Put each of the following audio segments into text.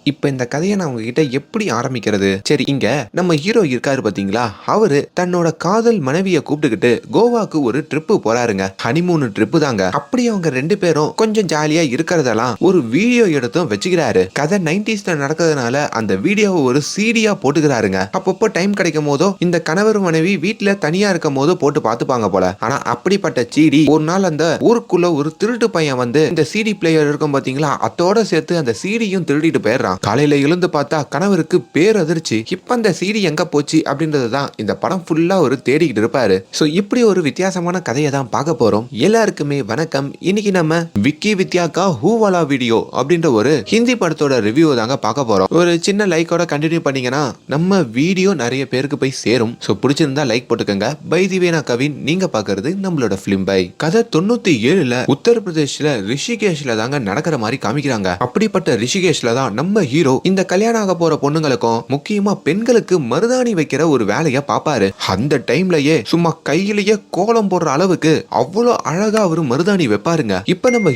இப்ப இந்த கதையை நான் உங்ககிட்ட எப்படி ஆரம்பிக்கிறது? சரி, இங்க நம்ம ஹீரோ இருக்காரு பாத்தீங்களா, அவரு தன்னோட காதல் மனைவிய கூப்பிட்டுக்கிட்டு கோவாக்கு ஒரு ட்ரிப்பு போறாருங்க. ஹனிமூன் ட்ரிப்பு தாங்க. அப்படி அவங்க ரெண்டு பேரும் கொஞ்சம் ஜாலியா இருக்கிறதெல்லாம் ஒரு வீடியோ எடுத்தும் வச்சுக்கிறாரு. கதை 90s நடக்கிறதுனால அந்த வீடியோவை ஒரு சீடியா போட்டுக்கிறாருங்க. அப்பப்போ டைம் கிடைக்கும் போதோ இந்த கணவர் மனைவி வீட்டுல தனியா இருக்கும் போதோ போட்டு பாத்துப்பாங்க போல. ஆனா அப்படிப்பட்ட சீடி ஒரு நாள் அந்த ஊருக்குள்ள ஒரு திருட்டு பையன் வந்து இந்த சிடி பிளேயர் இருக்கும் பாத்தீங்களா, அதோட சேர்த்து அந்த சீடியும் திருடிட்டு போயிடுறான். காலையில எழுந்து பார்த்தா கணவருக்கு பேரதிர்ச்சி. இப்ப அந்த சீடி எங்க போச்சு அப்படின்றதுதான் இந்த படம் ஃபுல்லா ஒரு தேடிக்கிட்டு இருப்பாரு. சோ இப்படி ஒரு வித்தியாசமான கதையை தான் பார்க்க போறோம். எல்லாருக்குமே வணக்கம். இன்னைக்கு நம்ம விக்கி வித்யாக்கா ஹூவாலா வீடியோ அப்படின்ற ஒரு ஹிந்தி படத்தோட ரிவ்யூ தாங்க பார்க்க போறோம். ஒரு சின்ன லைக்கோட கண்டினியூ பண்ணீங்கன்னா நம்ம வீடியோ நிறைய பேருக்கு போய் சேரும். சோ பிடிச்சிருந்தா லைக் போட்டுக்கோங்க. பை தி வே நான் கவின், நீங்க பாக்குறது நம்மளோட பிலிம் பை. கதை 97ல உத்தரப்பிரதேஷ்ல ரிஷிகேஷ்ல தாங்க நடக்கிற மாதிரி காமிக்கிறாங்க. அப்படிப்பட்ட ரிஷிகேஷ்ல தான் நம்ம ஹீரோ இந்த கல்யாணம் ஆக போற பொண்ணுங்களுக்கும் முக்கியமா பெண்களுக்கு மருதாணி வைக்கிற ஒரு வேலையை பாப்பாரு. அந்த டைம்லயே சும்மா கையிலேயே கோலம் போடுற அளவுக்கு அவ்வளவு அழகா அவரு மருதாணி வைப்பாருங்க. இப்ப நம்ம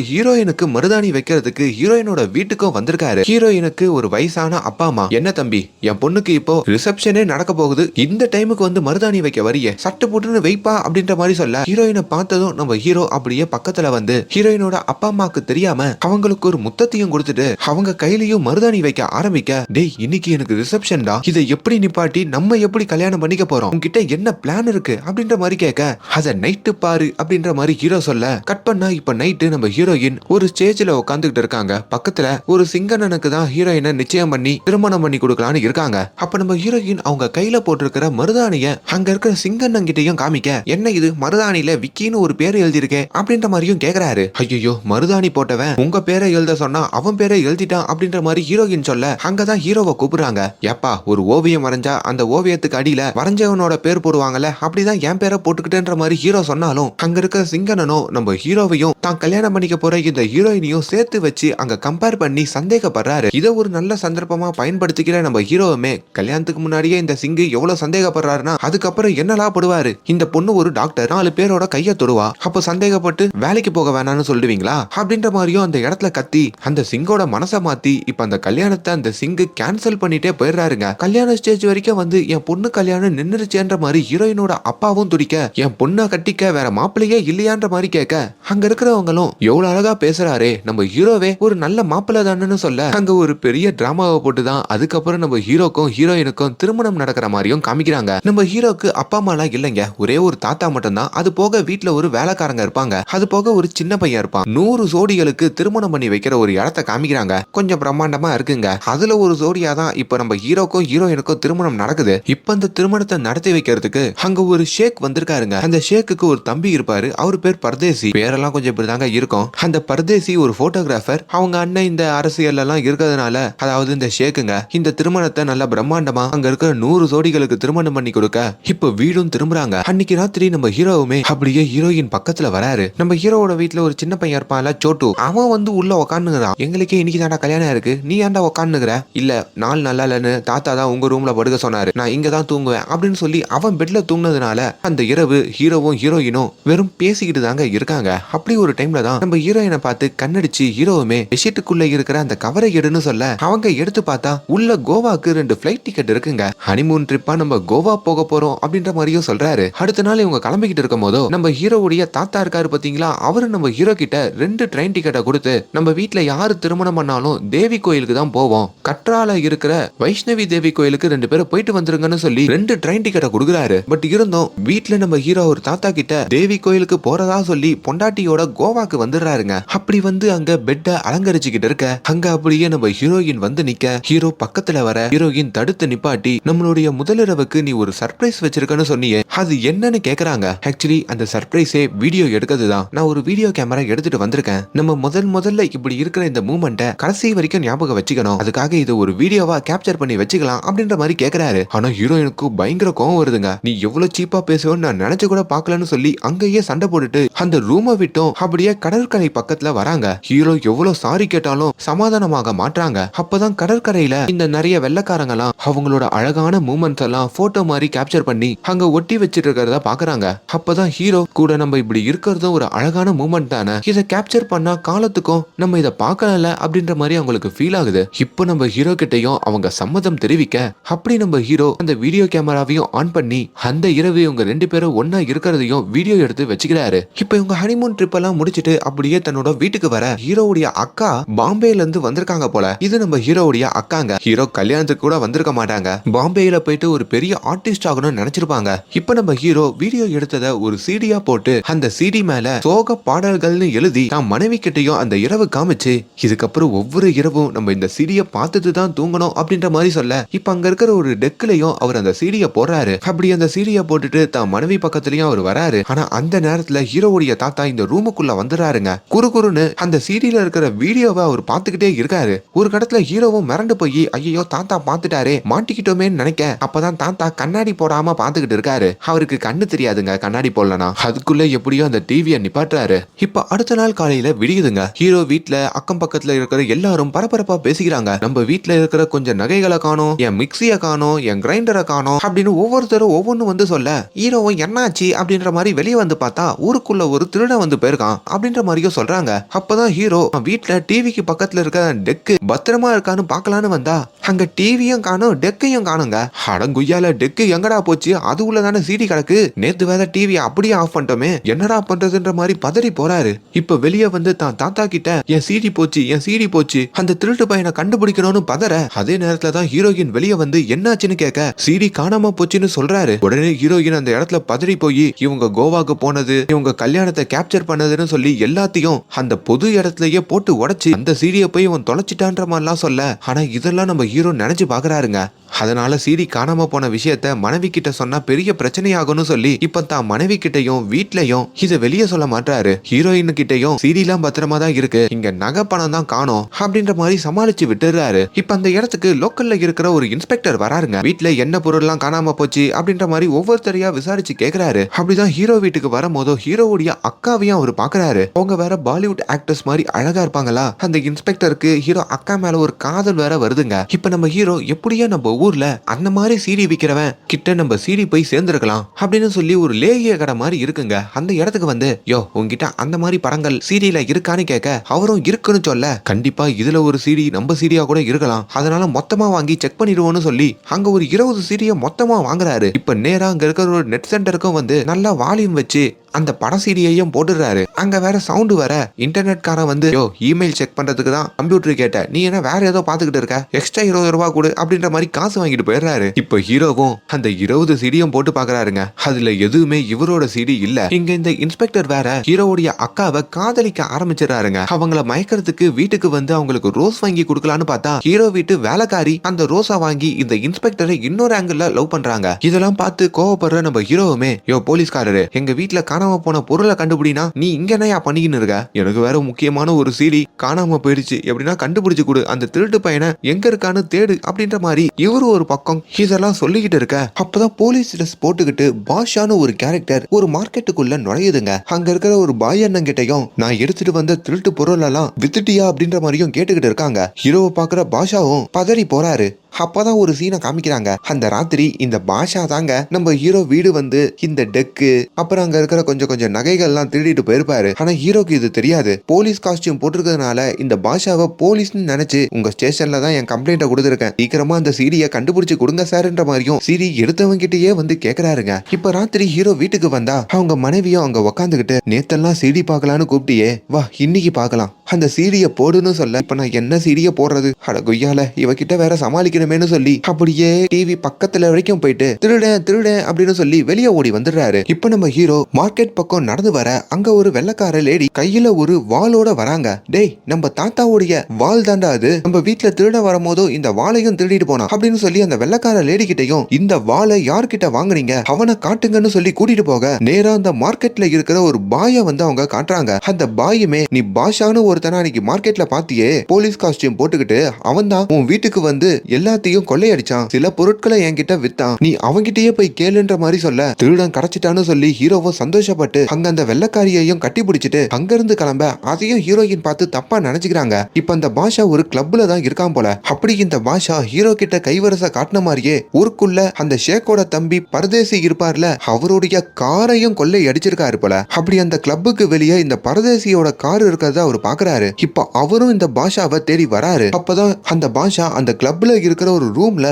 ஹீரோயினுக்கு மருதாணி வைக்கிறதுக்கு ஹீரோயினோட வீட்டுக்கும் வந்திருக்காரு. ஹீரோயினுக்கு ஒரு வயசான அப்பா அம்மா, என்ன தம்பி, என் பொண்ணுக்கு இப்போ ரிசப்ஷனே நடக்க போகுது, இந்த டைமுக்கு வந்து மருதாணி வைக்க வரிய, சட்டு போட்டுன்னு வைப்பா அப்படின்ற மாதிரி சொல்ல, ஹீரோயினை பார்த்ததும் நம்ம ஹீரோ அப்படியே பக்கத்துல வந்து ஹீரோயினோட அப்பா அம்மாக்கு தெரியாம அவங்களுக்கு ஒரு முத்தத்தையும் கொடுத்துட்டு அவங்க கையிலயும் மருதாணி வைக்க ஆரம்பிக்க, டேய் இன்னைக்கு எனக்கு ரிசப்ஷன் டா, இதை எப்படி நிப்பாட்டி நம்ம எப்படி கல்யாணம் பண்ணிக்க போறோம், உங்ககிட்ட என்ன பிளான் இருக்கு அப்படின்ற மாதிரி கேட்க, அத நைட்டு பாரு அப்படின்ற மாதிரி ஹீரோ சொல்ல, கட் பண்ணா இப்ப நைட்டு நம்ம ஹீரோயின் ஒரு ஸ்டேஜ்ல உட்காந்துக்கிட்டு இருக்காங்க. பக்கத்துல ஒரு சிங்கண்ணனுக்கு தான் ஹீரோயினை நிச்சயம் பண்ணி திருமணம் பண்ணி கொடுக்கலான்னு இருக்காங்க. அப்ப நம்ம ஹீரோயின் அவங்க கையில போட்டிருக்கிற மருதாணிய அங்க இருக்கிற சிங்கண்ணன் கிட்டையும் காமிக்க, என்ன இது மருதாணியில விக்கின்னு ஒரு பேரை எழுதிருக்கே அப்படின்ற மாதிரியும் கேக்குறாரு. ஐயோ, மருதாணி போட்டவன் உங்க பேரை எழுத சொன்னா அவன் பேரை எழுதிட்டான் அப்படின்ற மாதிரி ஹீரோயின் சொல்ல, அங்கதான் ஹீரோவை கூப்பிடுறாங்க. ஏப்பா, ஒரு ஓவியம் வரைஞ்சா அந்த ஓவியத்துக்கு அடியில வரைஞ்சவனோட பேர் போடுவாங்கல்ல, அப்படிதான் என் பேரை போட்டுக்கிட்டேன்ற மாதிரி ஹீரோ சொன்னாலும் அங்க இருக்கிற சிங்கனனும் நம்ம ஹீரோவையும் தான் கல்யாணம் பண்ணிக்க போற இந்த ஹீரோயினையும் சேர்த்து வச்சு அங்க கம்பேர் பண்ணி சந்தேகப்படுறாரு. இதை ஒரு நல்ல சந்தர்ப்பமா பயன்படுத்திக்கிற நம்ம ஹீரோவுமே கல்யாணத்துக்கு முன்னாடியே இந்த சிங்கு எவ்வளவு சந்தேகப்படுறாருன்னா அதுக்கப்புறம் என்னலாம் படுவாரு. இந்த பொண்ணு ஒரு டாக்டர், 4 பேரோட கைய தொடுவா, அப்ப சந்தேகப்பட்டு வேலைக்கு போக வேணாம்னு சொல்லுவீங்களா அப்படின்ற மாதிரியும் அந்த இடத்துல கத்தி அந்த சிங்கோட மனசை மாத்தி இப்ப அந்த கல்யாணத்தை அந்த சிங்கு கேன்சல் பண்ணிட்டே போயிடுறாருங்க. கல்யாண ஸ்டேஜ் வரைக்கும் வந்து என் பொண்ணு கல்யாணம் நின்னுருச்சேன்ற மாதிரி ஹீரோயினோட அப்பாவும் துடிக்க, என் பொண்ணை கட்டிக்க வேற மாப்பிள்ளையே இல்லையான்ற மாதிரி கேட்க, அங்க இருக்கிறவங்களும் எவ்வளவு அழகா பேசுறாரே, நம்ம ஹீரோவே ஒரு நல்ல மாப்பிள்ளை தானு சொல்ல, அங்க ஒரு பெரிய டிராமாவை போட்டுதான் அதுக்கப்புறம் நம்ம ஹீரோக்கும் ஹீரோயினுக்கும் திருமணம் நடக்கிற மாதிரியும் காமிக்கிறாங்க. நம்ம ஹீரோக்கு அப்பா அம்மா எல்லாம் இல்லைங்க, ஒரே ஒரு தாத்தா மட்டும் தான். அது போக வீட்டுல ஒரு வேலைக்காரங்க இருப்பாங்க, அது போக ஒரு சின்ன பையன் இருப்பான். 100 ஜோடிகளுக்கு திருமணம் பண்ணி வைக்கிற ஒரு இடத்தை காமிக்கிறாங்க. கொஞ்சம் பிரம்மாண்டமா இருக்குங்க. அதுல ஒரு ஜோடியா தான் இப்ப நம்ம ஹீரோக்கும் ஹீரோயினுக்கும் திருமணம் நடக்குது. இப்ப அந்த திருமணத்தை நடத்தி வைக்கிறதுக்கு அங்க ஒரு ஷேக் வந்திருக்காருங்க. அந்த ஷேக்குக்கு ஒரு தம்பி இருப்பாரு, அவர் பேர் பரதேசி. பேரெல்லாம் கொஞ்சம் இப்படிதாங்க இருக்கும். அந்த பரதேசி ஒரு போட்டோகிராஃபர். அவங்க அண்ணன் இந்த அரசியல் எல்லாம் இருக்கிறதுனால, அதாவது இந்த ஷேக்குங்க இந்த திருமணத்தை நல்ல பிரம்மாண்டமா அங்க இருக்கிற 100 ஜோடிகளுக்கு திருமணம் பண்ணி கொடுக்க இப்ப வீடும் திரும்புறாங்க. அன்னைக்கு ராத்திரி நம்ம ஹீரோவுமே அப்படியே ஹீரோயின் பக்கத்துல வராரு. நம்ம ஹீரோவோட வீட்டுல ஒரு சின்ன பையன் இருப்பான்ல, சோட்டு, அவன் வந்து உள்ள உக்காந்துங்கிறான். எங்களுக்கே இன்னைக்கு தாண்டா கல்யாணம் இருக்கு, நீ ஏன்டா உக்காந்துக்கிற? இல்ல, நாள் நல்லா இல்லன்னு தாத்தா தான் உங்க ரூம்ல படுக்க சொன்னாரு, நான் இங்க தான் தூங்குவேன் அப்படின்னு சொல்லி அவன் பெட்ல தூங்குனதுனால அந்த இரவு ஹீரோவும் ஹீரோயினும் வெறும் பேசிக்கிட்டு தாங்க இருக்காங்க. அப்படி ஒரு டைம்ல தான் நம்ம ஹீரோயினை பார்த்து கண்ணடிச்சு ஹீரோவுமே பெட்ஷீட்டுக்குள்ள இருக்கிற அந்த கவரை எடுன்னு சொல்ல, அவங்க எடுத்து பார்த்தா உள்ள கோவாக்கு 2 ஃபிளைட் டிக்கெட் இருக்குங்க. ஹனிமூன் ட்ரிப்பா நம்ம கோவா போக போறோம் அப்படின்ற மாதிரியும் சொல்றாரு. அடுத்த நாள் இவங்க கிளம்பிக்கிட்டு இருக்கும் போதோ நம்ம ஹீரோவுடைய தாத்தா இருக்காரு பாத்தீங்களா, அவரு நம்ம ஹீரோ கிட்ட 2 ட்ரெயின் டிக்கெட்டை கொடுத்து, நம்ம வீட்டுல யாரு திருமணம் பண்ணாலும் தேவி கோயிலுக்கு தான் போவோம், கற்றால இருக்கிற வைஷ்ணவி தேவி கோயிலுக்கு 2 பேரும் போயிட்டு வந்துருங்கன்னு சொல்லி 2 ட்ரெயின் டிக்கெட்டை கொடுக்குறாரு. பட் இருந்தும் வீட்டுல நம்ம ஹீரோ ஒரு தாத்தா கிட்ட தேவி கோயிலுக்கு போறதா சொல்லி பொண்டாட்டியோட கோவாக்கு வந்துடுறாருங்க. அப்படி வந்து அங்க பெட்ட அலங்கரிச்சுக்கிட்டு இருக்க, அங்க அப்படியே நம்ம ஹீரோயின் வந்து நிக்க, ஹீரோ பக்கத்துல வர ஹீரோயின் தடுத்து நிப்பாட்டி, நம்மளுடைய முதலிரவுக்கு நீ ஒரு சர்ப்ரைஸ் வச்சிருக்கன்னு சொன்னியே, அது என்னன்னு கேக்குறாங்க. ஆக்சுவலி அந்த சர்ப்ரைஸே வீடியோ எடுக்கிறதுதான். நான் ஒரு வீடியோ கேமரா எடுத்துட்டு வந்திருக்கேன். நம்ம முதல்ல இப்படி இருக்கிற இந்த மூமெண்ட்டை கடைசி வரைக்கும் ஞாபகம் வச்சுக்கணும், அதுக்காக இது ஒரு வீடியோவா கேப்சர் பண்ணி வச்சுக்கலாம் அப்படின்ற மாதிரி கேக்குறாரு. ஆனா ஹீரோயினுக்கு பயங்கர கோவம் வருதுங்க. நீ எவ்வளவு சீப்பா பேசுவேன்னு நான் நினைச்சு கூட பாக்கலன்னு சொல்லி அங்கேயே சண்டை போட்டுட்டு அந்த ரூமை விட்டும் அப்படியே கடற்கரை பக்கத்துல வராங்க. ஹீரோ எவ்வளவு சாரி கேட்டாலும் சமாதானமாக மாட்டாங்க. அப்பதான் கடற்கரையில இந்த நிறைய வெள்ளக்காரங்களாம் அவங்களோட அழகான மூமெண்ட்ஸ் எல்லாம் போட்டோ மாதிரி கேப்சர் பண்ணி அங்க ஒட்டி வச்சிட்டு இருக்கிறத பாக்குறாங்க. அப்பதான் ஹீரோ கூட நம்ம இப்படி இருக்கிறதும் ஒரு அழகான மூமெண்ட் தானே, இதை கேப்சர் பண்ணா காலத்துக்கும் நம்ம இதை பார்க்கல அப்படின்ற மாதிரி அவங்களுக்கு அவங்களுக்கு ஃபீல் ஆகுது. இப்போ நம்ம ஹீரோ கிட்டையும் அவங்க சம்மதம் தெரிவிக்க அப்படி நம்ம ஹீரோ அந்த வீடியோ கேமராவையும் ஆன் பண்ணி அந்த இரவு இவங்க 2 பேரும் ஒன்னா இருக்கிறதையும் வீடியோ எடுத்து வச்சுக்கிறாரு. இப்போ இவங்க ஹனிமூன் ட்ரிப் எல்லாம் முடிச்சிட்டு அப்படியே தன்னோட வீட்டுக்கு வர ஹீரோவுடைய அக்கா பாம்பேல இருந்து வந்திருக்காங்க போல. இது நம்ம ஹீரோவுடைய அக்காங்க. ஹீரோ கல்யாணத்துக்கு கூட வந்திருக்க மாட்டாங்க. பாம்பேல போயிட்டு ஒரு பெரிய ஆர்டிஸ்ட் ஆகணும்னு நினைச்சிருப்பாங்க. இப்போ நம்ம ஹீரோ வீடியோ எடுத்ததை ஒரு சிடியா போட்டு அந்த சிடி மேல சோக பாடல்கள்னு எழுதி தான் மனைவி கிட்டையும் அந்த இரவு காமிச்சு இதுக்கப்புறம் ஒவ்வொரு இரவும் நம்ம இந்த சிடியை பார்த்துட்டு தான் தூங்கணும் அப்படின்ற மாதிரி சொல்ல இப்ப அங்க இருக்கிற ஒரு டெக்லயும் அவர் அந்த சீடியை போடுறாரு. அப்படி அந்த சீடியை போட்டுட்டு தான் மனைவி பக்கத்துலயும் அவர் வராரு. ஆனா அந்த நேரத்துல ஹீரோவுடைய தாத்தா இந்த ரூமுக்குள்ள வந்துறாருங்க. குறுகுறுன்னு அந்த சீடியில இருக்கிற வீடியோவை அவர் பார்த்துக்கிட்டே இருக்காரு. ஒரு கடத்துல ஹீரோவும் மிரண்டு போய் ஐயோ தாத்தா பார்த்துட்டாரே மாட்டிக்கிட்டோமே நினைக்க அப்பதான் தாத்தா கண்ணாடி போடாம பார்த்துக்கிட்டு இருக்காரு. அவருக்கு கண்ணு தெரியாதுங்க கண்ணாடி போடலனா. அதுக்குள்ள எப்படியோ அந்த டிவியை நிப்பாட்டுறாரு. இப்ப அடுத்த நாள் காலையில விடியுதுங்க. ஹீரோ வீட்ல அக்கம் பக்கத்துல இருக்கிற எல்லாரும் பரபரப்பா பேசிக்கிறாங்க. நம்ம வீட்ல இருக்கிற கொஞ்சம் நகைகளை காணோம், என் மிக்சியை காணோம், என் கிரைண்டரை காணோம் அப்படின்னு ஒவ்வொருத்தரும் ஒவ்வொன்னு வந்து சொல்ல ஹீரோவும் என்னாச்சு அப்படின்ற மாதிரி வெளியே வந்து பார்த்தா ஊருக்குள்ள ஒரு திருடன் வந்து போயிருக்கான் அப்படின்ற மாதிரியும் சொல்றாங்க. அப்பதான் ஹீரோ வீட்ல டிவிக்கு பக்கத்துல இருக்க டெக்கு பத்திரமா இருக்கான்னு பாக்கலான்னு வந்தா அங்க டிவியும் காணும் டெக்கையும் காணுங்க. அடங்குய்யால டெக்கு எங்கடா போச்சு, அது உள்ளதான சிடி கிடக்கு, நேத்து வேற டிவி அப்படியே ஆஃப் பண்ணிட்டோமே என்னடா பண்றதுன்ற மாதிரி பதறி போறாரு. இப்ப வெளியே வந்து தான் தாத்தா கிட்ட என் சிடி போச்சு என் சிடி போச்சு அந்த திருட்டு பையனை கண்டுபிடிக்கணும்னு பதற அதே நேரத்துல தான் ஹீரோயின் வெளியே வந்து என்னாச்சுன்னு கேட்க சிடி காணாம போச்சுன்னு சொல்றாரு. உடனே ஹீரோயின் அந்த இடத்துல பதறி போய் இவங்க கோவாக்கு போனது இவங்க கல்யாணத்தை கேப்சர் பண்ணதுன்னு சொல்லி எல்லாத்தையும் அந்த பொது இடத்துலயே போட்டு உடைச்சு அந்த சீடியை போய் இவன் தொலைச்சிட்டான்ற மாதிரிலாம் சொல்ல ஆனா இதெல்லாம் நம்ம ஹீரோ நினைச்சு பாக்குறாருங்க. அதனால சிடி காணாம போன விஷயத்த மனைவி கிட்ட சொன்னா பெரிய பிரச்சனையாகும்னு சொல்லி இப்ப தான் மனைவி கிட்டையும் வீட்லயும் இத வெளியே சொல்ல மாட்டாரு. ஹீரோயின் கிட்டையும் சிடிலாம் பத்திரமா தான் இருக்கு, இங்க நகை பணம் தான் காணோம் அப்படின்ற மாதிரி சமாளிச்சு விட்டுறாரு. இப்ப அந்த இடத்துக்கு லோக்கல்ல இருக்கிற ஒரு இன்ஸ்பெக்டர் வராருங்க. வீட்டுல என்ன பொருள் எல்லாம் காணாம போச்சு அப்படின்ற மாதிரி ஒவ்வொருத்தரையா விசாரிச்சு கேக்குறாரு. அப்படிதான் ஹீரோ வீட்டுக்கு வரும்போதோ ஹீரோவுடைய அக்காவையும் அவர் பாக்குறாரு. அவங்க வேற பாலிவுட் ஆக்டர்ஸ் மாதிரி அழகா இருப்பாங்களா. அந்த இன்ஸ்பெக்டருக்கு ஹீரோ அக்கா மேல ஒரு காதல் வேற வருதுங்க. இப்ப நம்ம ஹீரோ எப்படியா நம்ம ஊர்ல அந்த மாதிரி சீடி விக்கிறவன் கிட்ட நம்ம சீடி போய் சேர்ந்திருக்கலாம் அப்படின்னு சொல்லி ஒரு லேகிய கடை மாதிரி இருக்குங்க. அந்த இடத்துக்கு வந்து யோ உங்ககிட்ட அந்த மாதிரி படங்கள் சீடியில இருக்கான்னு கேட்க அவரும் இருக்குன்னு சொல்ல கண்டிப்பா இதுல ஒரு சீடி நம்ம சீடியா கூட இருக்கலாம், அதனால மொத்தமா வாங்கி செக் பண்ணிடுவோம்னு சொல்லி அங்க ஒரு 20 சீடியை மொத்தமா வாங்குறாரு. இப்ப நேரா அங்க இருக்கிற ஒரு நெட் சென்டருக்கும் வந்து நல்லா வால்யூம் வச்சு அந்த பட சீடியையும் போட்டுறாரு. அங்க வேற சவுண்டு வர இன்டர்நெட்காரன் வந்து யோ இமெயில் செக் பண்றதுக்கு தான் கம்ப்யூட்டர் கேட்ட, நீ என்ன வேற ஏதோ பாத்துக்கிட்டு இருக்க, எக்ஸ்ட்ரா 20 ரூபாய் கொடு அப்படின்ற மாதிரி காசு வாங்கிட்டு போயிடுறாரு. இப்ப ஹீரோவும் அந்த 20 சீடியும் போட்டு பாக்குறாருங்க. அதுல எதுவுமே இவரோட சீடி இல்ல. இங்க இந்த இன்ஸ்பெக்டர் வேற ஹீரோவுடைய அக்காவை காதலிக்க ஆரம்பிச்சிடறாருங்க. அவங்கள மயக்கிறதுக்கு வீட்டுக்கு வந்து அவங்களுக்கு ரோஸ் வாங்கி கொடுக்கலான்னு பார்த்தா ஹீரோ வீட்டு வேலைக்காரி அந்த ரோஸா வாங்கி இந்த இன்ஸ்பெக்டரை இன்னொரு ஆங்கிள் லவ் பண்றாங்க. இதெல்லாம் பார்த்து கோவப்படுற நம்ம ஹீரோவுமே யோ போலீஸ்காரரு எங்க வீட்டுல காணாம போன பொருளை கண்டுபிடினா நீ இங்க என்னையா பண்ணிக்கின்னு இருக்க, எனக்கு வேற முக்கியமான ஒரு சீடி காணாம போயிடுச்சு எப்படின்னா கண்டுபிடிச்சு கொடு, அந்த திருட்டு பையனை எங்க இருக்கான்னு தேடு அப்படின்ற மாதிரி இவரு ஒரு பக்கம் இதெல்லாம் சொல்லிக்கிட்டு இருக்க அப்பதான் போலீஸ் ட்ரெஸ் போட்டுக்கிட்டு பாஷான்னு ஒரு கேரக்டர் ஒரு மார்க்கெட்டுக்குள்ள நுழையுதுங்க. அங்க இருக்கிற ஒரு பாய் அண்ணன் கிட்டையும் நான் எடுத்துட்டு வந்த திருட்டு பொருள் எல்லாம் வித்துட்டியா அப்படின்ற மாதிரியும் கேட்டுக்கிட்டு இருக்காங்க. ஹீரோவை பாக்குற பாஷாவும் பதறி போறாரு. அப்பதான் ஒரு சீனை காமிக்கிறாங்க. அந்த ராத்திரி இந்த பாஷா தாங்க நம்ம ஹீரோ வீடு வந்து இந்த டெக்கு அப்புறம் அங்க இருக்கிற கொஞ்சம் நகைகள்லாம் திருடிட்டு போயிருப்பாரு. ஆனா ஹீரோக்கு இது தெரியாது. போலீஸ் காஸ்டியூம் போட்டிருக்கிறதுனால இந்த பாஷாவை போலீஸ்னு நினைச்சு உங்க ஸ்டேஷன்ல தான் என் கம்ப்ளைண்ட்டை கொடுத்துருக்கேன், சீக்கிரமா அந்த சீடியை கண்டுபிடிச்சு கொடுங்க சார்ன்ற மாதிரியும் சீடி எடுத்தவங்க கிட்டயே வந்து கேக்குறாருங்க. இப்ப ராத்திரி ஹீரோ வீட்டுக்கு வந்தா அவங்க மனைவியும் அங்க உக்காந்துகிட்டு நேத்தெல்லாம் சீடி பாக்கலான்னு கூப்பிட்டியே வா இன்னைக்கு பாக்கலாம் அந்த சீடியை போடுன்னு சொல்ல இப்ப நான் என்ன சீடியை போடுறது அட கொய்யால இவகிட்ட வேற சமாளிக்கணுமேனு சொல்லி அப்படியே டிவி பக்கத்துல வரைக்கும் போயிட்டு திருடன் அப்படின்னு சொல்லி வெளியே ஓடி வந்துடுறாரு. இப்ப நம்ம ஹீரோ மார்க்கெட் பக்கம் நடந்து வர அங்க ஒரு வெள்ளக்கார லேடி கையில ஒரு வாளோட வராங்க. டேய் நம்ம தாத்தாவுடைய வாள் தாண்டா அது, நம்ம வீட்டுல திருட வரும்போதோ இந்த வாளையும் திருடிட்டு போனா அப்படின்னு சொல்லி அந்த வெள்ளக்கார லேடி கிட்டையும் இந்த வாளை யார்கிட்ட வாங்குனீங்க அவனை காட்டுங்கன்னு சொல்லி கூட்டிட்டு போக நேரா அந்த மார்க்கெட்ல இருக்கிற ஒரு பாய வந்து அவங்க காட்டுறாங்க. அந்த பாயுமே நீ பாஷான்னு ஒருத்தனா அன்னைக்கு மார்க்கெட்ல பாத்தியே போலீஸ் காஸ்டியூம் போட்டுக்கிட்டு அவன் தான் உன் வீட்டுக்கு வந்து எல்லா எல்லாத்தையும் கொள்ளையடிச்சான், சில பொருட்களை என்கிட்ட வித்தான், நீ அவங்கிட்டயே போய் கேளுன்ற மாதிரி சொல்ல திருடன் கிடைச்சிட்டான்னு சொல்லி ஹீரோவும் சந்தோஷப்பட்டு அங்க அந்த வெள்ளக்காரியையும் கட்டி பிடிச்சிட்டு அங்க இருந்து கிளம்ப அதையும் ஹீரோயின் பார்த்து தப்பா நினைச்சுக்கிறாங்க. இப்ப அந்த பாஷா ஒரு கிளப்ல தான் இருக்கான் போல. அப்படி இந்த பாஷா ஹீரோ கிட்ட கைவரச காட்டின மாதிரியே ஊருக்குள்ள அந்த ஷேக்கோட தம்பி பரதேசி இருப்பார்ல, அவருடைய காரையும் கொள்ளை அடிச்சிருக்காரு போல. அப்படி அந்த கிளப்புக்கு வெளியே இந்த பரதேசியோட கார் இருக்கிறத அவர் பாக்குறாரு. இப்ப அவரும் இந்த பாஷாவை தேடி வராரு. அப்பதான் அந்த பாஷா அந்த கிளப்ல இருக்கிற ஒரு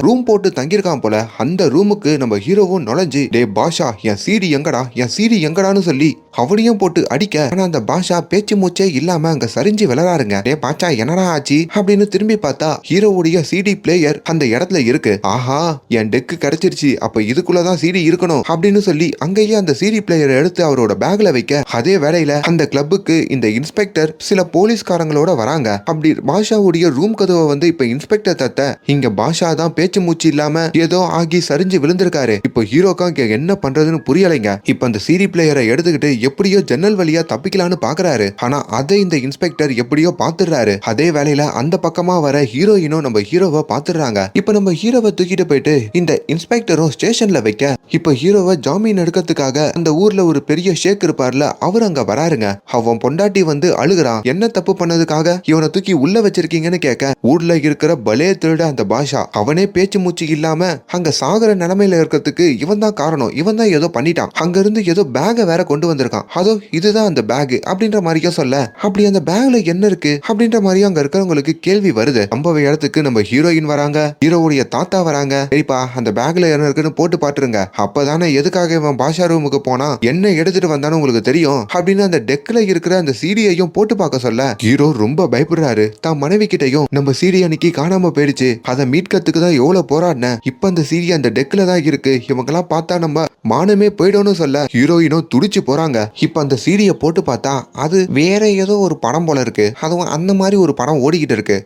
ரூம் போட்டு தங்கியிருக்கான் போல. அந்த ரூமுக்கு நம்ம ஹீரோவும் நுழைஞ்சு, டே பாஷா என் சீடி எங்கடா, என் சீடி எங்கடான்னு சொல்லி அவனையும் போட்டு அடிக்க, ஆனா அந்த பாஷா பேச்சு மூச்சே இல்லாம அங்க சரிஞ்சு விளையாடுங்க. டே பாச்சா என்னடா ஆச்சு அப்படின்னு திரும்பி பார்த்தா ஹீரோவுடைய சிடி பிளேயர் அந்த இடத்துல இருக்கு. ஆஹா என் டெக்கு கிடைச்சிருச்சு, அப்ப இதுக்குள்ளதான் சிடி இருக்கணும் அப்படின்னு சொல்லி அங்கேயே அந்த சிடி பிளேயர் எடுத்து அவரோட பேக்ல வைக்க, அதே வேளையில அந்த கிளப்புக்கு இந்த இன்ஸ்பெக்டர் சில போலீஸ்காரங்களோட வராங்க. அப்படி பாஷாவுடைய ரூம் கதவை வந்து இப்ப இன்ஸ்பெக்டர் தட்ட, இங்க பாஷா தான் பேச்சு மூச்சு இல்லாம ஏதோ ஆகி சரிஞ்சு விழுந்திருக்காரு. இப்போ ஹீரோக்கா என்ன பண்றதுன்னு புரியலைங்க. இப்ப அந்த சிடி பிளேயரை எடுத்துக்கிட்டு எப்படியோ ஜன்னல் வழியா தப்பிக்கலான்னு பாக்குறாரு. ஆனா அதை இந்த இன்ஸ்பெக்டர் எப்படியோ பாத்துறாரு. அதே வேளையில அந்த பக்கமா வர ஹீரோயினும் நம்ம ஹீரோவை பாத்துறாங்க. இப்ப நம்ம ஹீரோவை தூக்கிட்டு போயிட்டு இந்த இன்ஸ்பெக்டரும் ஸ்டேஷன்ல வைக்க, இப்ப ஹீரோவை ஜாமீன் எடுக்கிறதுக்காக அந்த ஊர்ல ஒரு பெரிய ஷேக் இருப்பார்ல, அவர் அங்க வராருங்க. அவன் பொண்டாட்டி வந்து அழுகுறான், என்ன தப்பு பண்ணதுக்காக இவனை தூக்கி உள்ள வச்சிருக்கீங்கன்னு கேட்க, ஊர்ல இருக்கிற பலே திருட அந்த பாஷா அவனே பேச்சு மூச்சு இல்லாம அங்க சாகர நிலைமையில இருக்கிறதுக்கு இவன் தான் காரணம், இவன் தான் ஏதோ பண்ணிட்டான், அங்க இருந்து ஏதோ பேக வேற கொண்டு வந்திருக்கான், அதோ இதுதான் அந்த பேக் அப்படின்ற மாதிரியா சொல்ல, அப்படி அந்த பேக்ல என்ன இருக்கு அப்படின்ற மாதிரியும் அங்க இருக்கிறவங்களுக்கு கேள்வி வருது. சம்பவ இடத்துக்கு நம்ம ஹீரோயின் வராங்க, ஹீரோவுடைய தாத்தா வராங்க. சரிப்பா அந்த பேக்ல என்ன இருக்குன்னு போட்டு பாத்துருங்க, அப்பதானே எதுக்காக இவன் பாஷா ரூமுக்கு போனா என்ன எடுத்துட்டு வந்தானு உங்களுக்கு தெரியும் அப்படின்னு அந்த டெக்ல இருக்கிற அந்த சீடியையும் போட்டு பார்க்க சொல்ல, ஹீரோ ரொம்ப பயப்படுறாரு. தான் மனைவி கிட்டையும் நம்ம சீடி அன்னைக்கு காணாம போயிடுச்சு, அதை மீட்கிறதுக்கு தான் எவ்வளவு போராடின, இப்ப அந்த சீடி அந்த டெக்ல தான் இருக்கு, இவங்கெல்லாம் பார்த்தா நம்ம மானமே போயிடும்னு சொல்ல ஹீரோயினும் துடிச்சு போறாங்க. இப்ப அந்த சீடியை போட்டு பார்த்தா அது வேற ஏதோ ஒரு படம் போல இருக்கு, அதுவும் அந்த மாதிரி ஒரு படம் ஓடிக்கிட்டு இருக்கு.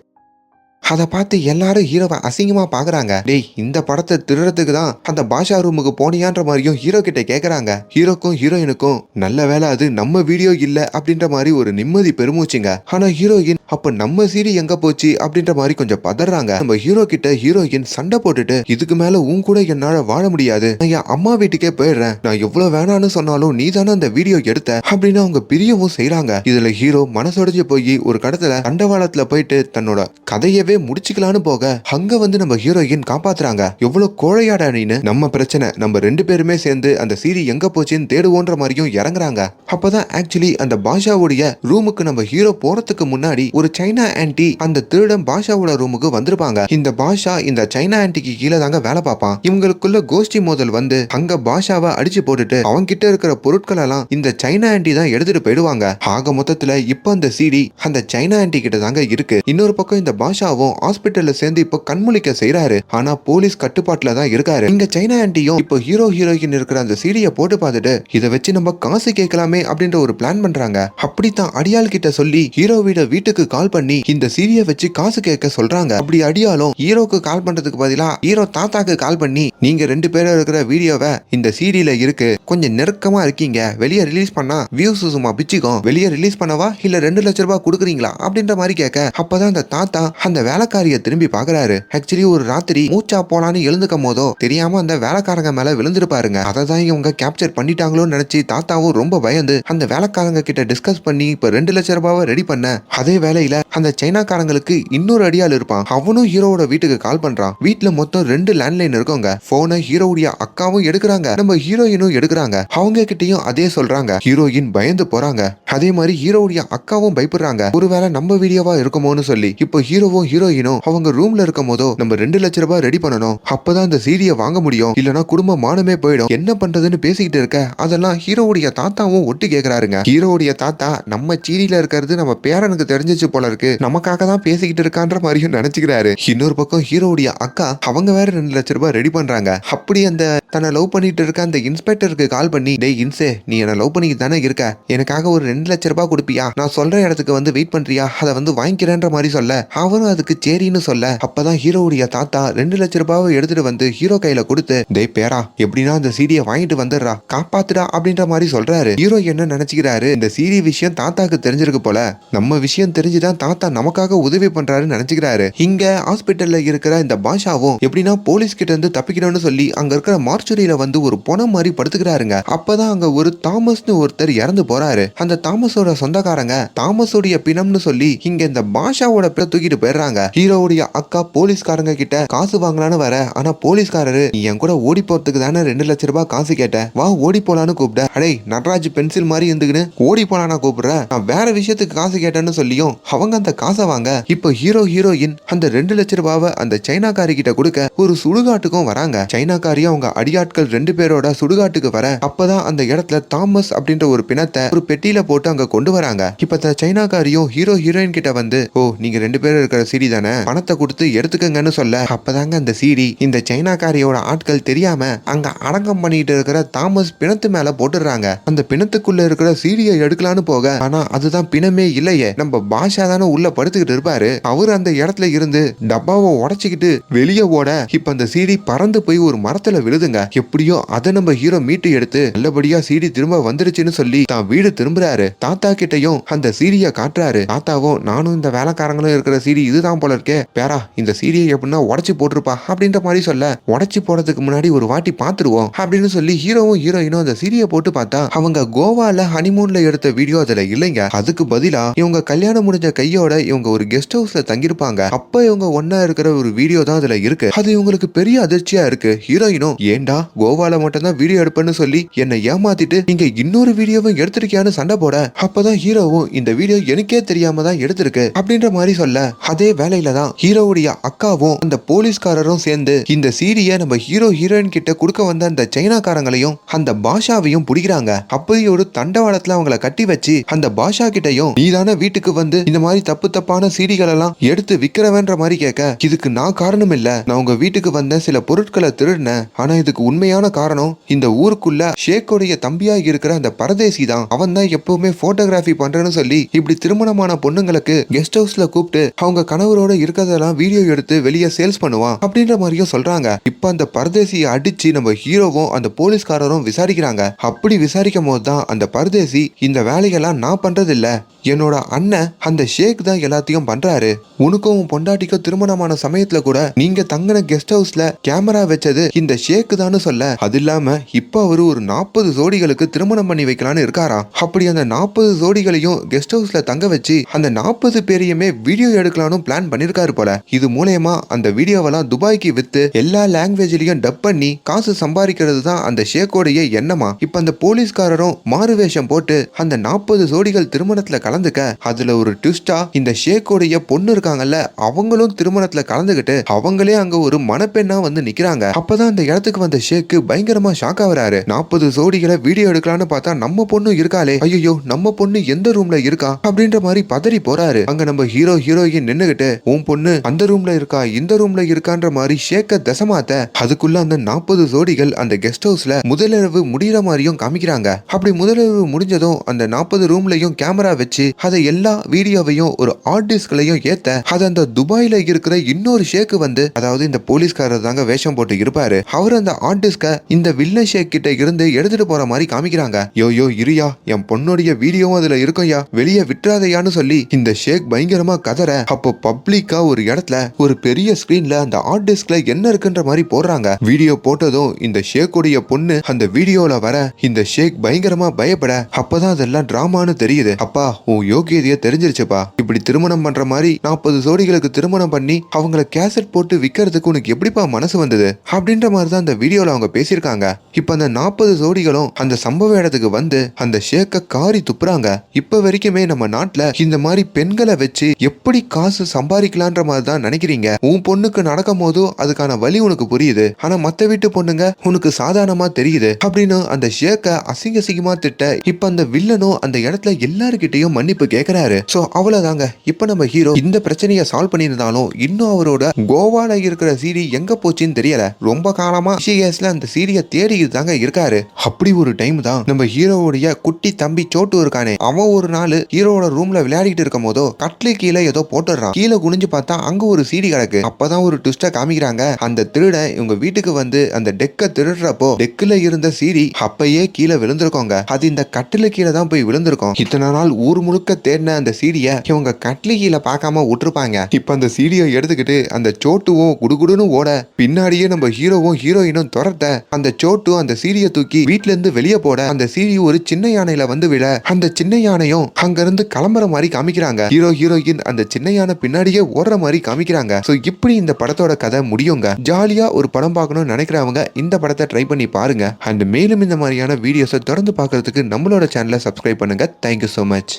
அதை பார்த்து எல்லாரும் ஹீரோவை அசிங்கமா பாக்குறாங்க. டேய் இந்த படத்தை திருடத்துக்கு தான் அந்த பாஷா ரூமுக்கு போனியான்ற மாதிரியும் ஹீரோ கிட்ட கேக்குறாங்க. ஹீரோக்கும் ஹீரோயினுக்கும் நல்ல வேலை அது நம்ம வீடியோ இல்ல அப்படின்ற மாதிரி ஒரு நிம்மதி பெருமூச்சுங்க. ஆனா ஹீரோயின் அப்ப நம்ம சீடி எங்க போச்சு அப்படின்ற மாதிரி கொஞ்சம் பதறாங்க. நம்ம ஹீரோ கிட்ட ஹீரோயின் சண்டை போட்டுட்டு, இதுக்கு மேல உன் கூட என்னால வாழ முடியாது, நான் என் அம்மா வீட்டுக்கே போயிடுறேன், நான் எவ்வளவு வேணான்னு சொன்னாலும் நீ தானே அந்த வீடியோ எடுத்த அப்படின்னு அவங்க பிரியவும் செய்யறாங்க. இதுல ஹீரோ மனசொடைஞ்சு போய் ஒரு கடத்துல தண்டவாளத்துல போயிட்டு தன்னோட கதையவே முடிச்சுக்கலான்னு போக, அங்க வந்து நம்ம ஹீரோயின் காப்பாத்துறாங்க. எவ்வளவு கோழையாடா நீனு, நம்ம பிரச்சனை, நம்ம ரெண்டு பேருமே சேர்ந்து அந்த சீடி எங்க போச்சுன்னு தேடுவோன்ற மாதிரியும் இறங்குறாங்க. அப்பதான் ஆக்சுவலி அந்த பாஷாவுடைய ரூமுக்கு நம்ம ஹீரோ போறதுக்கு முன்னாடி ஒரு சைனா ஆன்டி அந்த திருடன் பாஷாவோட ரூமுக்கு வந்திருப்பாங்க. இந்த பாஷா இந்த சைனா ஆன்டிக்கு கீழே தாங்க வேலை பார்ப்பான். இவங்களுக்குள்ள கோஷ்டி மோதல் வந்து அங்க பாஷாவை அடிச்சு போட்டுட்டு அவங்க கிட்ட இருக்கிற பொருட்கள் எல்லாம் இந்த சைனா ஆன்டி தான் எடுத்துட்டு போயிடுவாங்க. ஆக மொத்தத்துல இப்ப அந்த சீடி அந்த சைனா ஆன்டி கிட்ட தாங்க இருக்கு. இன்னொரு பக்கம் இந்த பாஷாவும் ஹாஸ்பிட்டல்ல சேர்ந்து இப்போ கண்முழிக்க செய்யறாரு. ஆனா போலீஸ் கட்டுப்பாட்டுல தான் இருக்காரு. இங்க சைனா ஆன்டியும் இப்போ ஹீரோ ஹீரோயின் இருக்கிற அந்த சீடியை போட்டு பார்த்துட்டு இதை வச்சு நம்ம காசு கேட்கலாமே அப்படின்ற ஒரு பிளான் பண்றாங்க. அப்படித்தான் அடியாள் கிட்ட சொல்லி ஹீரோவிட வீட்டுக்கு கால் பண்ணி இந்த சீடியை வச்சு காசு கேட்க சொல்றாங்க. அப்படி அடியாலும் ஹீரோக்கு கால் பண்றதுக்கு பதிலா ஹீரோ தாத்தாக்கு கால் பண்ணி, நீங்க ரெண்டு பேரும் இருக்கிற வீடியோவை இந்த சீடியில இருக்கு, கொஞ்சம் நெருக்கமா இருக்கீங்க, வெளியே ரிலீஸ் பண்ணா வியூஸ் சும்மா பிச்சுக்கும், வெளியே ரிலீஸ் பண்ணவா இல்ல 2 லட்சம் ரூபாய் கொடுக்குறீங்களா அப்படின்ற மாதிரி கேட்க, அப்பதான் அந்த தாத்தா அந்த வேலைக்காரிய திரும்பி பாக்குறாரு. ஆக்சுவலி ஒரு ராத்திரி மூச்சா போலான்னு எழுந்துக்கும் போதோ தெரியாம அந்த வேலைக்காரங்க மேல விழுந்துருப்பாருங்க. அதை தான் இவங்க கேப்சர் பண்ணிட்டாங்களோன்னு நினைச்சு தாத்தாவும் ரொம்ப பயந்து அந்த வேலைக்காரங்க கிட்ட டிஸ்கஸ் பண்ணி இப்ப 2 லட்சம் ரூபாவை ரெடி பண்ண, அதே வேலையில அந்த சைனாக்காரங்களுக்கு இன்னொரு அடியாள் இருப்பான், அவனும் ஹீரோவோட வீட்டுக்கு கால் பண்றான். வீட்டுல மொத்தம் 2 லேண்ட்லைன் இருக்கோங்க. போனை ஹீரோவுடைய அக்காவும் எடுக்கிறாங்க, நம்ம ஹீரோயினும் எடுக்கிறாங்க. அவங்க கிட்டயும் அதே சொல்றாங்க. ஹீரோயின் பயந்து போறாங்க. அதே மாதிரி ஹீரோவுடைய அக்காவும் பயப்படுறாங்க, ஒருவேளை நம்ம வீடியோவா இருக்குமோன்னு சொல்லி. இப்போ ஹீரோவும் ஹீரோயினும் அவங்க ரூம்ல இருக்கும் போதோ நம்ம 2 லட்சம் ரூபாய் ரெடி பண்ணணும், அப்பதான் அந்த சீடியை வாங்க முடியும், இல்லனா குடும்ப மானமே போயிடும், என்ன பண்றதுன்னு பேசிக்கிட்டு இருக்க, அதெல்லாம் ஹீரோவுடைய தாத்தாவும் ஒட்டு கேக்குறாருங்க. ஹீரோவுடைய தாத்தா நம்ம சீடியில இருக்கிறது நம்ம பேரனுக்கு தெரிஞ்சிச்சு போல இருக்கு, நமக்காக தான் பேசிக்கிட்டு இருக்கான்ற மாதிரியும் நினைச்சுக்கிறாரு. இன்னொரு பக்கம் ஹீரோவுடைய அக்கா அவங்க வேற 2 லட்சம் ரூபாய் ரெடி பண்றாங்க. அப்படி அந்த தன்னை லவ் பண்ணிட்டு இருக்க அந்த இன்ஸ்பெக்டருக்கு கால் பண்ணி, டேய் இன்சே நீ என்ன லவ் பண்ணிட்டு தானே இருக்க, எனக்காக ஒரு 2 லட்சம் ரூபாய் கொடுப்பியா, நான் சொல்ற இடத்துக்கு வந்து வெயிட் பண்றியா, அதை வந்து வாங்கிக்கிறேன்ற மாதிரி சொல்ல, அவரும் அதுக்கு அதுக்கு சரின்னு சொல்ல அப்பதான் ஹீரோவுடைய தாத்தா 2 லட்சம் ரூபாவை எடுத்துட்டு வந்து ஹீரோ கையில கொடுத்து, டேய் பேரா எப்படின்னா அந்த சீடியை வாங்கிட்டு வந்துடுறா, காப்பாத்துடா அப்படின்ற மாதிரி சொல்றாரு. ஹீரோ என்ன நினைச்சுக்கிறாரு, இந்த சீடி விஷயம் தாத்தாக்கு தெரிஞ்சிருக்கு போல, நம்ம விஷயம் தெரிஞ்சுதான் தாத்தா நமக்காக உதவி பண்றாருன்னு நினைச்சுக்கிறாரு. இங்க ஹாஸ்பிட்டல்ல இருக்கிற இந்த பாஷாவும் எப்படின்னா போலீஸ் கிட்ட இருந்து தப்பிக்கணும்னு சொல்லி அங்க இருக்கிற மார்ச்சுரியில வந்து ஒரு பொணம் மாதிரி படுத்துக்கிறாருங்க. அப்பதான் அங்க ஒரு தாமஸ்னு ஒருத்தர் இறந்து போறாரு. அந்த தாமஸோட சொந்தக்காரங்க தாமஸோடைய பிணம்னு சொல்லி இங்க இந்த பாஷாவோட பேரை தூக்கிட்டு போயிடுறாங்க. ஹீரோவுடைய அக்கா போலீஸ்காரங்க கிட்ட காசு வாங்கலான்னு வர, ஆனா போலீஸ்காரரு நீ என் கூட ஓடி போறதுக்கு தானே 2 லட்சம் ரூபாய் காசு கேட்ட, வா ஓடி போலான்னு கூப்பிட, அடே நடராஜ் பென்சில் மாதிரி இருந்துக்குன்னு ஓடி போலானா கூப்பிடுற, நான் வேற விஷயத்துக்கு காசு கேட்டேன்னு சொல்லியும் அவங்க அந்த காசை வாங்க இப்போ ஹீரோயின் அந்த 2 லட்சம் ரூபாவை அந்த சைனாக்காரி கிட்ட கொடுக்க ஒரு சுடுகாட்டுக்கும் வராங்க. சைனாக்காரியும் அவங்க அடியாட்கள் 2 பேரோட சுடுகாட்டுக்கு வர அப்பதான் அந்த இடத்துல தாமஸ் அப்படின்ற ஒரு பிணத்தை ஒரு பெட்டியில போட்டு அங்க கொண்டு வராங்க. இப்ப இந்த சைனாக்காரியும் ஹீரோயின் கிட்ட வந்து, ஓ நீங்க 2 பேரும் இருக்கிற சீடி தானே, பணத்தை கொடுத்து எடுத்துக்கங்கன்னு சொல்ல அப்பதாங்க அந்த சீடி இந்த சைனாக்காரியோட ஆட்கள் தெரியாம அங்க அடங்கம் பண்ணிட்டு இருக்கிற தாமஸ் பிணத்து மேல போட்டுறாங்க. அந்த பிணத்துக்குள்ள இருக்கிற சீடியை எடுக்கலான்னு போக, ஆனா அதுதான் பிணமே இல்லையே, நம்ம பாஷா தானே உள்ள படுத்துக்கிட்டு இருப்பாரு, அவர் அந்த இடத்துல இருந்து டப்பாவை உடைச்சுக்கிட்டு வெளியே ஓட இப்ப அந்த சீடி பறந்து போய் ஒரு மரத்துல விழுதுங்க. எப்படியோ அதை நம்ம ஹீரோ மீட்டு எடுத்து நல்லபடியா சீடி திரும்ப வந்துருச்சுன்னு சொல்லி தான் வீடு திரும்புறாரு. தாத்தா கிட்டையும் அந்த சீடியை காட்டுறாரு. தாத்தாவும் நானும் இந்த வேலைக்காரங்களும் இருக்கிற சீடி இதுதான் போல இருக்கே, பேரா இந்த சீடியை எப்படின்னா உடைச்சு போட்டிருப்பா அப்படின்ற மாதிரி சொல்ல, உடைச்சு போறதுக்கு முன்னாடி ஒரு வாட்டி பாத்துருவோம் அப்படின்னு சொல்லி ஹீரோவும் ஹீரோயினும் அந்த சீடியை போட்டு பார்த்தா அவங்க கோவால ஹனிமூன்ல எடுத்த வீடியோ அதுல இல்லைங்க. அதுக்கு பதிலா இவங்க கல்யாணம் முடிஞ்ச கையோட இவங்க ஒரு கெஸ்ட் ஹவுஸ்ல தங்கிருப்பாங்க. அப்ப இவங்க ஒன்னா இருக்கிற ஒரு வீடியோ தான் அதுல இருக்கு. அது இவங்களுக்கு பெரிய அதிர்ச்சியா இருக்கு. ஹீரோயினும் ஏண்டா கோவால மட்டும் தான் வீடியோ எடுப்பேன்னு சொல்லி என்னை ஏமாத்திட்டு நீங்க இன்னொரு வீடியோவும் எடுத்திருக்கியான்னு சண்டை போட, அப்பதான் ஹீரோவும் இந்த வீடியோ எனக்கே தெரியாம தான் எடுத்திருக்கு அப்படின்ற மாதிரி சொல்ல, அதே வேலையில தான் ஹீரோவுடைய அக்காவும் அந்த போலீஸ்காரரும் சேர்ந்து இந்த சீடியை நம்ம ஹீரோயின் கிட்ட கொடுக்க வந்த அந்த சைனாக்காரங்களையும் அந்த பாஷாவையும் பிடிக்கிறாங்க. அப்படி ஒரு தண்டவாளத்துல அவங்கள கட்டி வச்சு அந்த பாஷா கிட்டையும் நீதான வீட்டுக்கு வந்து இந்த மாதிரி தப்பான சீடிகள் எல்லாம் எடுத்து விக்கிறவன்ற மாதிரி கேட்க, இதுக்கு நான் காரணம் இல்ல, நான் உங்க வீட்டுக்கு வந்த சில பொருட்களை திருடினேன், ஆனா இதுக்கு உண்மையான காரணம் இந்த ஊருக்குள்ள ஷேக்கோடைய தம்பியா இருக்கிற அந்த பரதேசி தான், அவன் தான் எப்பவுமே போட்டோகிராஃபி பண்றேன்னு சொல்லி இப்படி திருமணமான பொண்ணுங்களுக்கு கெஸ்ட் ஹவுஸ்ல கூப்பிட்டு அவங்க கணவரோட இருக்கிறதெல்லாம் வீடியோ எடுத்து வெளியே சேல்ஸ் பண்ணுவான் அப்படின்ற மாதிரியும் சொல்றாங்க. இப்ப அந்த பரதேசியை அடிச்சு நம்ம ஹீரோவும் அந்த போலீஸ்காரரும் விசாரிக்கிறாங்க. அப்படி விசாரிக்கும் போது தான் அந்த பரதேசி இந்த வேலையெல்லாம் நான் பண்றது இல்ல, என்னோட அண்ணன் அந்த ஷேக் தான் எல்லாத்தையும் பண்றாரு, உனக்கும் பொண்டாட்டிக்கும் திருமணமான சமயத்துல கூட நீங்க தங்கின கெஸ்ட் ஹவுஸ்ல கேமரா வச்சது இந்த ஷேக் தான் சொல்ல, அது இல்லாம இப்ப அவரு ஒரு 40 ஜோடிகளுக்கு திருமணம் பண்ணி வைக்கலான்னு இருக்காராம். அப்படி அந்த 40 ஜோடிகளையும் கெஸ்ட் ஹவுஸ்ல தங்க வச்சு அந்த 40 பேரையுமே வீடியோ எடுக்கலான்னு பிளான் பண்ணிருக்காரு போல. இது மூலயமா அந்த வீடியோவெல்லாம் துபாய்க்கு வித்து எல்லா லாங்குவேஜ்லயும் டப் பண்ணி காசு சம்பாதிக்கிறது தான் அந்த ஷேக்கோடைய எண்ணமா. இப்ப அந்த போலீஸ்காரரும் மாறு வேஷம் போட்டு அந்த 40 ஜோடிகள் திருமணத்துல கலந்துக்க, அதுல ஒரு ட்விஸ்டா இந்த ஷேக்கோடைய பொண்ணு இருக்காங்கல்ல அவங்களும் திருமணத்துல கலந்துகிட்டு அவங்களே அங்க ஒரு மணப்பெண்ணா வந்து நிக்கிறாங்க. அப்பதான் அந்த இடத்துக்கு வந்த ஷேக்கு பயங்கரமா ஷாக் ஆகுறாரு. 40 ஜோடிகளை வீடியோ எடுக்கலான்னு பார்த்தா நம்ம பொண்ணு இருக்காளே, ஐயோ நம்ம பொண்ணு எந்த ரூம்ல இருக்கா அப்படின்ற மாதிரி பதறி போறாரு. அங்க நம்ம ஹீரோயின் நின்னுகிட்டு உன் பொண்ணு அந்த ரூம்ல இருக்கா இந்த ரூம்ல இருக்கான்ற மாதிரி ஷேக்க தசமாத்த, அதுக்குள்ள அந்த 40 ஜோடிகள் அந்த கெஸ்ட் ஹவுஸ்ல முதலிரவு முடிகிற மாதிரியும் காமிக்கிறாங்க. அப்படி முதலிரவு முடிஞ்சதும் அந்த 40 ரூம்லயும் கேமரா வச்சு அதை எல்லா வீடியோவையும் ஒரு ஹார்ட் டிஸ்க்லயும் ஏத்த, அது அந்த துபாயில இருக்கிற இன்னொரு ஷேக்கு வந்து, அதாவது இந்த போலீஸ்காரர் தாங்க வேஷம் போட்டு இருப்பாரு, அவர் அந்த ஹார்ட் டிஸ்க இந்த வில்லன் ஷேக் கிட்ட இருந்து எடுத்துட்டு போற மாதிரி காமிக்கிறாங்க. யோ இரியா என் பொண்ணுடைய வீடியோவும் அதுல இருக்கும்யா, வெளியே விட்டுறாதையான்னு சொல்லி இந்த ஷேக் பயங்கரமா கதற, அப்போ பப்ளிக்கா ஒரு இடத்துல ஒரு பெரிய ஸ்கிரீன்ல அந்த ஹார்ட் டிஸ்க்ல என்ன இருக்குன்ற மாதிரி போடுறாங்க. வீடியோ போட்டதும் இந்த ஷேக்குடைய பொண்ணு அந்த வீடியோல வர இந்த ஷேக் பயங்கரமா பயப்பட, அப்பதான் அதெல்லாம் டிராமான்னு தெரியுது. அப்பா உன் யோகியதைய தெரிஞ்சிருச்சுப்பா, இப்படி திருமணம் பண்ற மாதிரி 40 ஜோடிகளுக்கு திருமணம் பண்ணி அவங்கள கேசட் போட்டு விக்கிறதுக்கு உனக்கு எப்படிப்பா மனசு வந்தது அப்படின்ற மாதிரி தான் அந்த வீடியோல அவங்க பேசியிருக்காங்க. இப்ப அந்த 40 ஜோடிகளும் அந்த சம்பவ இடத்துக்கு வந்து அந்த ஷேக்க காரி துப்புறாங்க. இப்ப வரைக்குமே நம்ம நாட்டுல இந்த மாதிரி பெண்களை வச்சு எப்படி காசு சம்பாதிக்கலான்ற மாதிரி தான் நினைக்கிறீங்க. உன் பொண்ணுக்கு நடக்கும் போதோ அதுக்கான வழி உனக்கு புரியுது, ஆனா மத்த வீட்டு பொண்ணுங்க உனக்கு சாதாரணமா தெரியுது அப்படின்னு அந்த ஷேக்க அசிங்கமா திட்ட, இப்ப அந்த வில்லனும் அந்த இடத்துல எல்லாருக்கிட்டையும் மன்னிப்பு கேக்குறாரு. சோ அவ்வளவுதாங்க. இப்ப நம்ம ஹீரோ இந்த பிரச்சனையை சால்வ் பண்ணியிருந்தாலும் இன்னும் அவரோட கோவால இருக்கிற சீடி எங்க போச்சுன்னு தெரியல. ரொம்ப காலமா விஷயஸ்ல அந்த சீடியை தேடிக்கிட்டு தாங்க இருக்காரு. அப்படி ஒரு டைம் தான் நம்ம ஹீரோவுடைய குட்டி தம்பி சோட்டு இருக்கானே, அவன் ஒரு நாள் ஹீரோவோட ரூம்ல விளையாடிட்டு இருக்கும் போதோ கட்லு கீழே ஏதோ போட்டுறான். கீழே குனிஞ்சு பார்த்தா அங்க ஒரு சீடி கிடக்கு. அப்பதான் ஒரு ட்விஸ்ட காமிக்கிறாங்க. அந்த திருடன் இவங்க வீட்டுக்கு வந்து அந்த டெக்க திருடுறப்போ டெக்குல இருந்த சீடி அப்பயே கீழே விழுந்திருக்கோங்க. அது இந்த கட்டில கீழே தான் போய் விழுந்திருக்கும். இத்தனை நாள் ஊர் முழுக்க தேடின அந்த சீடிய இவங்க கட்லு கீழே பார்க்காம விட்டுருப்பாங்க. இப்ப அந்த சீடியை எடுத்துக்கிட்டு அந்த சோட்டுவும் குடுகுடுன்னு ஓட, பின்னாடியே நம்ம ஹீரோவும் ஹீரோயினும் துரத்த, அந்த சோட்டு அந்த சீடியை தூக்கி வீட்டுல இருந்து வெளியே போட, அந்த சீடி ஒரு சின்ன யானையில வந்து விழ, அந்த சின்ன யானையும் அங்க இருந்து கிளம்புற மாதிரி காமிக்கிறாங்க. ஹீரோ ஹீரோயின் அந்த சின்ன யானை பின்னாடியே ஓடுற மாதிரி காமிக்கிறாங்க. சோ இப்படி இந்த படத்தோட கதை முடியுங்க. ஜாலியா ஒரு படம் பார்க்கணும்னு நினைக்கிறவங்க இந்த படத்தை ட்ரை பண்ணி பாருங்க. அண்ட் மேலும் இந்த மாதிரியான வீடியோஸை தொடர்ந்து பார்க்கறதுக்கு நம்மளோட சேனலை சப்ஸ்கிரைப் பண்ணுங்க. Thank you so much.